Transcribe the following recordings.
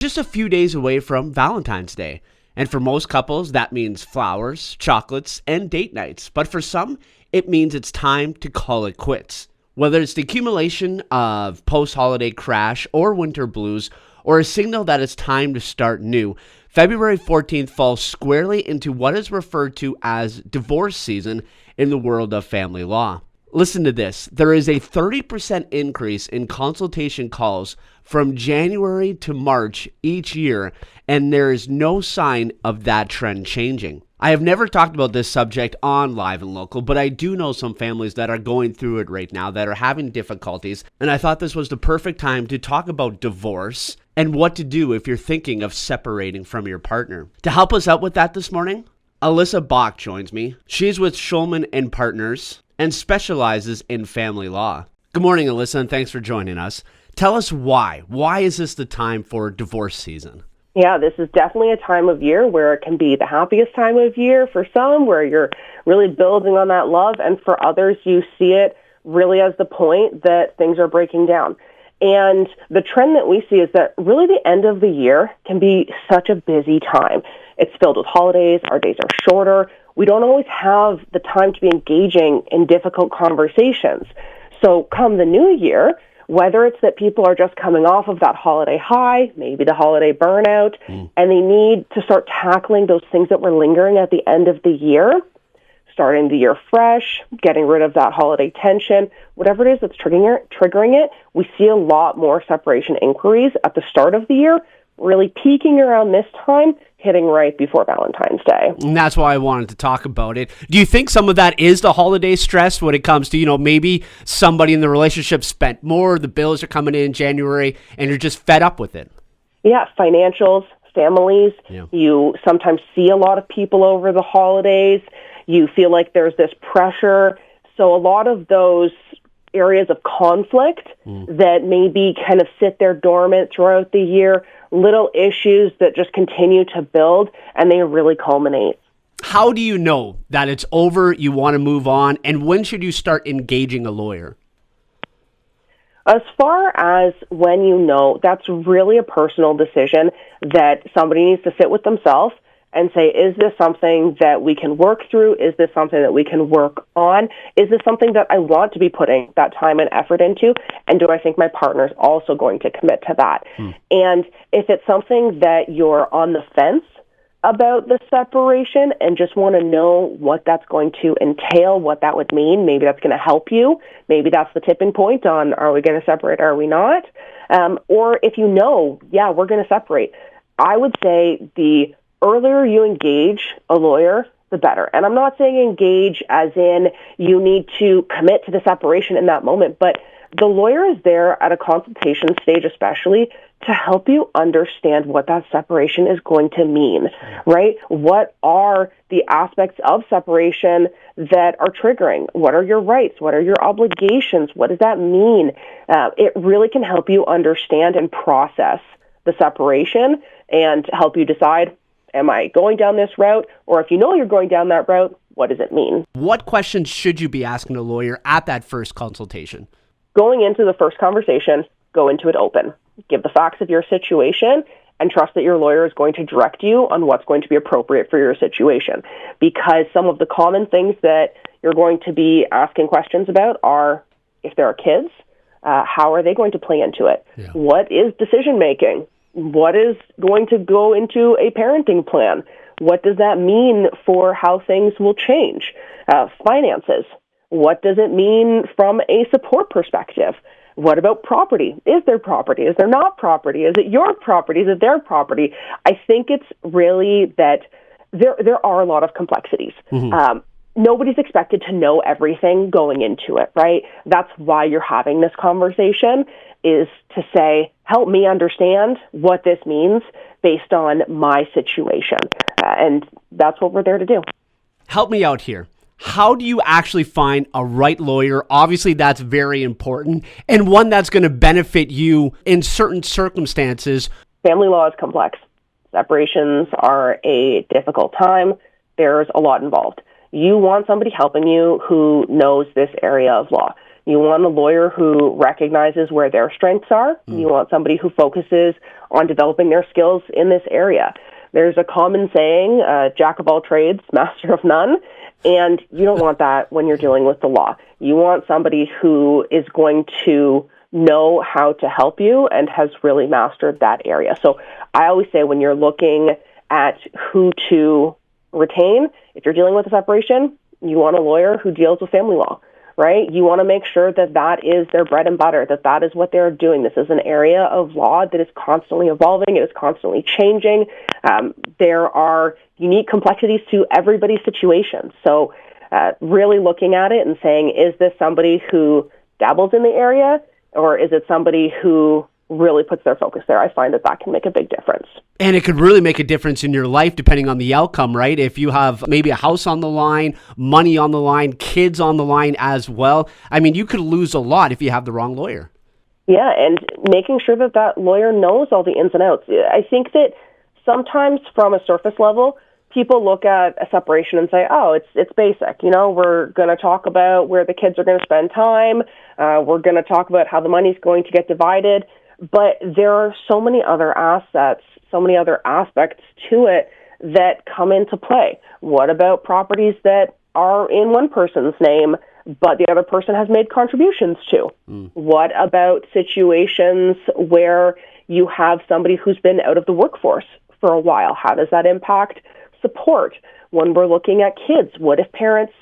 Just a few days away from Valentine's Day. And for most couples, that means flowers, chocolates, and date nights. But for some, it means it's time to call it quits. Whether it's the accumulation of post-holiday crash or winter blues, or a signal that it's time to start new, February 14th falls squarely into what is referred to as divorce season in the world of family law. Listen to this. There is a 30% increase in consultation calls from January to March each year, and there is no sign of that trend changing. I have never talked about this subject on Live and Local, but I do know some families that are going through it right now that are having difficulties, and I thought this was the perfect time to talk about divorce and what to do if you're thinking of separating from your partner. To help us out with that this morning, Alyssa Bach joins me. She's with Shulman Partners and specializes in family law. Good morning, Alyssa, and thanks for joining us. Tell us why. Why is this the time for divorce season? Yeah, this is definitely a time of year where it can be the happiest time of year for some, where you're really building on that love, and for others, you see it really as the point that things are breaking down. And the trend that we see is that really the end of the year can be such a busy time. It's filled with holidays, our days are shorter, we don't always have the time to be engaging in difficult conversations. So come the new year, whether it's that people are just coming off of that holiday high, maybe the holiday burnout, and they need to start tackling those things that were lingering at the end of the year, starting the year fresh, getting rid of that holiday tension, whatever it is that's triggering it, we see a lot more separation inquiries at the start of the year, really peaking around this time, hitting right before Valentine's Day. And that's why I wanted to talk about it. Do you think some of that is the holiday stress when it comes to, maybe somebody in the relationship spent more, the bills are coming in January, and you're just fed up with it? Yeah, financials, families. Yeah. You sometimes see a lot of people over the holidays. You feel like there's this pressure. So a lot of those areas of conflict that maybe kind of sit there dormant throughout the year, little issues that just continue to build, and they really culminate. How do you know that it's over, you want to move on, and when should you start engaging a lawyer? As far as when you know, that's really a personal decision that somebody needs to sit with themselves and say, is this something that we can work through? Is this something that we can work on? Is this something that I want to be putting that time and effort into? And do I think my partner is also going to commit to that? And if it's something that you're on the fence about the separation and just want to know what that's going to entail, what that would mean, maybe that's going to help you. Maybe that's the tipping point on, are we going to separate, are we not? Or if you know, yeah, we're going to separate. I would say the earlier you engage a lawyer, the better. And I'm not saying engage as in you need to commit to the separation in that moment, but the lawyer is there at a consultation stage especially to help you understand what that separation is going to mean, right? What are the aspects of separation that are triggering? What are your rights? What are your obligations? What does that mean? It really can help you understand and process the separation and help you decide, am I going down this route? Or if you know you're going down that route, what does it mean? What questions should you be asking a lawyer at that first consultation? Going into the first conversation, go into it open. Give the facts of your situation and trust that your lawyer is going to direct you on what's going to be appropriate for your situation. Because some of the common things that you're going to be asking questions about are, if there are kids, how are they going to play into it? Yeah. What is decision making? What is going to go into a parenting plan? What does that mean for how things will change? Finances. What does it mean from a support perspective? What about property? Is there property? Is there not property? Is it your property? Is it their property? I think it's really that there are a lot of complexities. Nobody's expected to know everything going into it, right? That's why you're having this conversation, is to say, help me understand what this means based on my situation. And that's what we're there to do. Help me out here. How do you actually find a right lawyer? Obviously, that's very important, and one that's going to benefit you in certain circumstances. Family law is complex. Separations are a difficult time. There's a lot involved. You want somebody helping you who knows this area of law. You want a lawyer who recognizes where their strengths are. You want somebody who focuses on developing their skills in this area. There's a common saying, jack of all trades, master of none, and you don't want that when you're dealing with the law. You want somebody who is going to know how to help you and has really mastered that area. So I always say when you're looking at who to retain, if you're dealing with a separation, you want a lawyer who deals with family law, right? You want to make sure that that is their bread and butter, that that is what they're doing. This is an area of law that is constantly evolving. It is constantly changing. There are unique complexities to everybody's situation. So really looking at it and saying, is this somebody who dabbles in the area, or is it somebody who really puts their focus there? I find that that can make a big difference. And it could really make a difference in your life depending on the outcome, right? If you have maybe a house on the line, money on the line, kids on the line as well. I mean, you could lose a lot if you have the wrong lawyer. Yeah, and making sure that that lawyer knows all the ins and outs. I think that sometimes from a surface level, people look at a separation and say, oh, it's basic. You know, we're going to talk about where the kids are going to spend time. We're going to talk about how the money's going to get divided. But there are so many other assets, so many other aspects to it that come into play. What about properties that are in one person's name, but the other person has made contributions to? What about situations where you have somebody who's been out of the workforce for a while? How does that impact support? When we're looking at kids, what if parents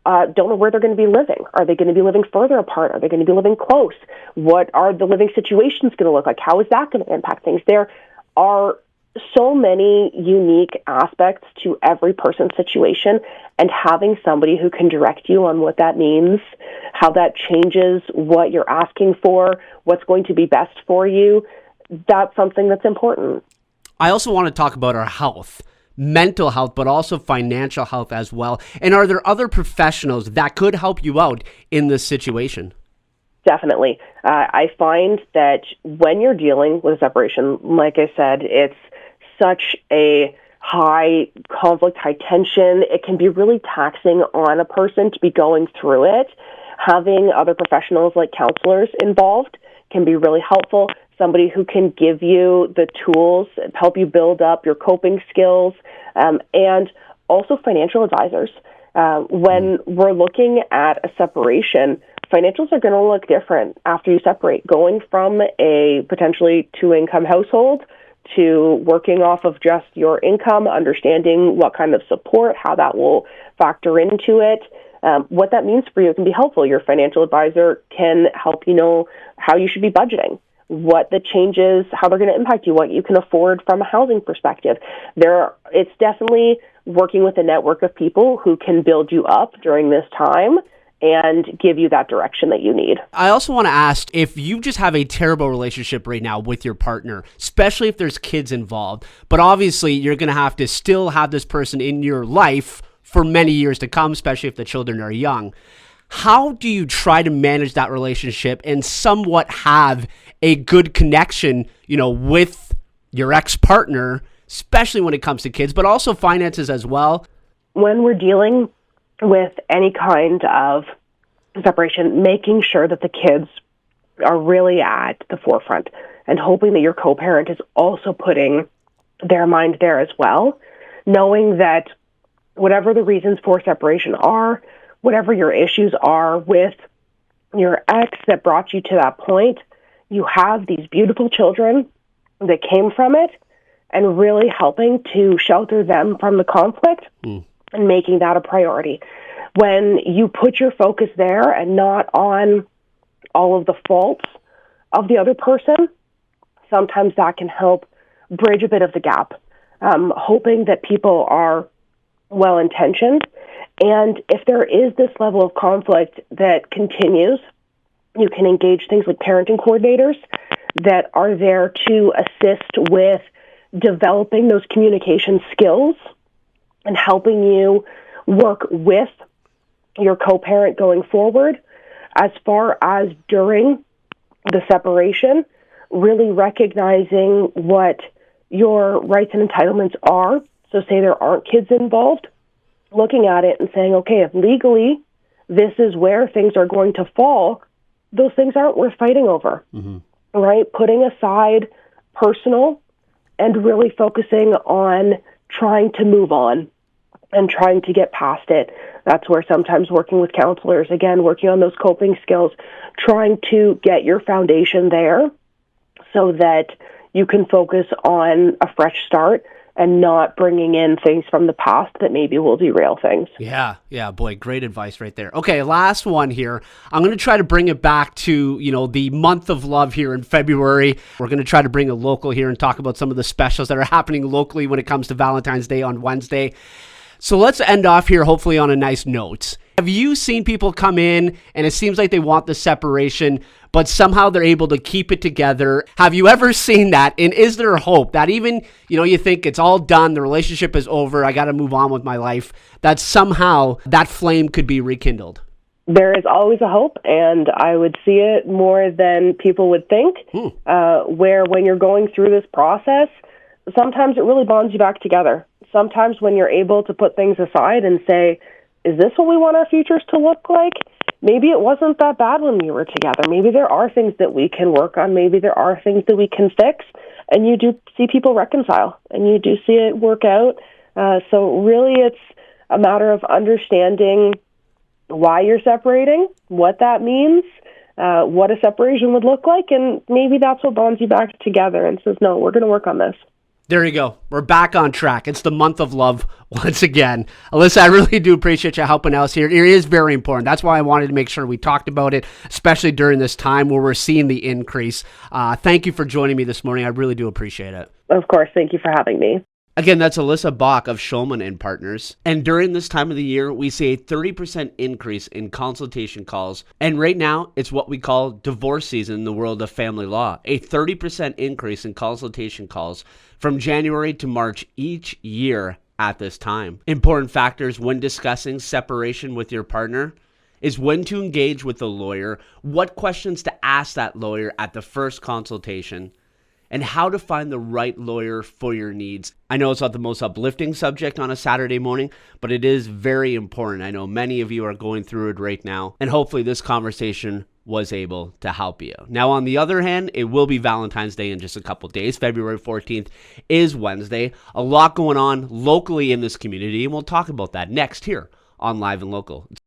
don't know where they're going to be living? Are they going to be living further apart? Are they going to be living close? What are the living situations going to look like? How is that going to impact things? There are so many unique aspects to every person's situation, and having somebody who can direct you on what that means, how that changes what you're asking for, what's going to be best for you, that's something that's important. I also want to talk about our health. Mental health, but also financial health as well. And are there other professionals that could help you out in this situation? Definitely. I find that when you're dealing with a separation, like I said, it's such a high conflict, high tension. It can be really taxing on a person to be going through it. Having other professionals like counselors involved can be really helpful. Somebody who can give you the tools, help you build up your coping skills, and also financial advisors. When we're looking at a separation, financials are going to look different after you separate. Going from a potentially two-income household to working off of just your income, understanding what kind of support, how that will factor into it, what that means for you can be helpful. Your financial advisor can help you know how you should be budgeting, what the changes, how they're going to impact you, what you can afford from a housing perspective. It's definitely working with a network of people who can build you up during this time and give you that direction that you need. I also want to ask, if you just have a terrible relationship right now with your partner, especially if there's kids involved, but obviously you're going to have to still have this person in your life for many years to come, especially if the children are young. How do you try to manage that relationship and somewhat have a good connection, with your ex-partner, especially when it comes to kids, but also finances as well? When we're dealing with any kind of separation, making sure that the kids are really at the forefront and hoping that your co-parent is also putting their mind there as well, knowing that whatever the reasons for separation are, whatever your issues are with your ex that brought you to that point, you have these beautiful children that came from it, and really helping to shelter them from the conflict and making that a priority. When you put your focus there and not on all of the faults of the other person, sometimes that can help bridge a bit of the gap. Hoping that people are well-intentioned, and if there is this level of conflict that continues, you can engage things like parenting coordinators that are there to assist with developing those communication skills and helping you work with your co-parent going forward. As far as during the separation, really recognizing what your rights and entitlements are. So say there aren't kids involved, looking at it and saying, okay, if legally this is where things are going to fall, those things aren't worth fighting over, right? Putting aside personal and really focusing on trying to move on and trying to get past it. That's where sometimes working with counselors, again, working on those coping skills, trying to get your foundation there so that you can focus on a fresh start and not bringing in things from the past that maybe will derail things. Yeah, boy, great advice right there. Okay, last one here. I'm going to try to bring it back to, the month of love here in February. We're going to try to bring a local here and talk about some of the specials that are happening locally when it comes to Valentine's Day on Wednesday. So let's end off here, hopefully on a nice note. Have you seen people come in and it seems like they want the separation, but somehow they're able to keep it together? Have you ever seen that? And is there hope that even, you think it's all done, the relationship is over, I got to move on with my life, that somehow that flame could be rekindled? There is always a hope, and I would see it more than people would think, where when you're going through this process, sometimes it really bonds you back together. Sometimes when you're able to put things aside and say, is this what we want our futures to look like? Maybe it wasn't that bad when we were together. Maybe there are things that we can work on. Maybe there are things that we can fix. And you do see people reconcile, and you do see it work out. So really it's a matter of understanding why you're separating, what that means, what a separation would look like, and maybe that's what bonds you back together and says, no, we're going to work on this. There you go. We're back on track. It's the month of love once again. Alyssa, I really do appreciate you helping us here. It is very important. That's why I wanted to make sure we talked about it, especially during this time where we're seeing the increase. Thank you for joining me this morning. I really do appreciate it. Of course. Thank you for having me. Again, that's Alyssa Bach of Shulman Partners. And during this time of the year, we see a 30% increase in consultation calls. And right now, it's what we call divorce season in the world of family law. A 30% increase in consultation calls from January to March each year at this time. Important factors when discussing separation with your partner is when to engage with the lawyer, what questions to ask that lawyer at the first consultation, and how to find the right lawyer for your needs. I know it's not the most uplifting subject on a Saturday morning, but it is very important. I know many of you are going through it right now, and hopefully this conversation was able to help you. Now, on the other hand, it will be Valentine's Day in just a couple days. February 14th is Wednesday. A lot going on locally in this community, and we'll talk about that next here on Live and Local. It's